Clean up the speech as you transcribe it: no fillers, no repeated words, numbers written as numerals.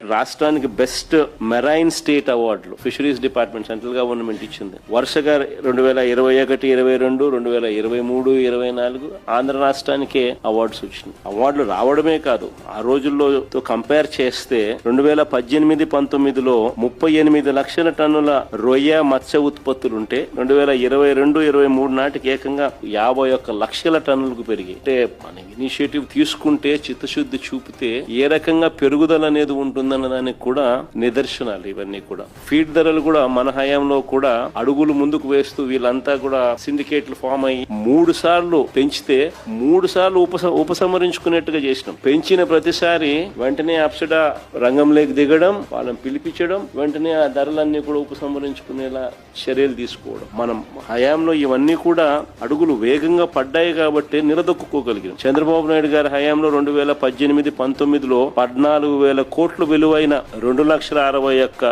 రాష్ట్రానికి best marine state అవార్డులు fisheries department central government ఇచ్చింది. వరుసగా 2021, 22, 2023, 24 ఆంధ్ర రాష్ట్రానికే అవార్డ్స్ వచ్చినాయి. అవార్డులు రావడమే కాదు, ఆ రోజుల్లో కంపేర్ చేస్తే 2018, 19లో 38 లక్షల టన్నుల రొయ్య మత్స్య ఉత్పత్తులుంటే 2022, 23 నాటికి ఏకంగా 51 లక్షల టన్నులకు పెరిగి. అంటే మన ఇనిషియేటివ్ తీసుకుంటే, చిత్తశుద్ధి చూపితే ఏ రకంగా పెరుగుదల అనేది ఉంటుందన్న దానికి కూడా నిదర్శనాలు ఇవన్నీ కూడా. ఫీడ్ ధరలు కూడా మన హయాంలో కూడా అడుగులు ముందుకు వేస్తూ వీళ్ళంతా కూడా సిండికేట్లు ఫామ్ అయ్యి 3 సార్లు పెంచితే 3 సార్లు ఉపసంహరించుకునేట్టుగా చేసినాం. పెంచిన ప్రతిసారి వెంటనే అప్సడా రంగంలోకి దిగడం, వాళ్ళని పిలిపించడం, వెంటనే ఆ ధరలన్నీ కూడా ఉపసంహరించుకునేలా చర్యలు తీసుకోవడం. మనం హయాంలో ఇవన్నీ కూడా అడుగులు వేగంగా పడ్డాయి కాబట్టి నిలదొక్కుకోగలిగాం. చంద్రబాబు నాయుడు గారి హయాంలో 2018, 19లో 14,000 కోట్లు విలువైన 2,61,000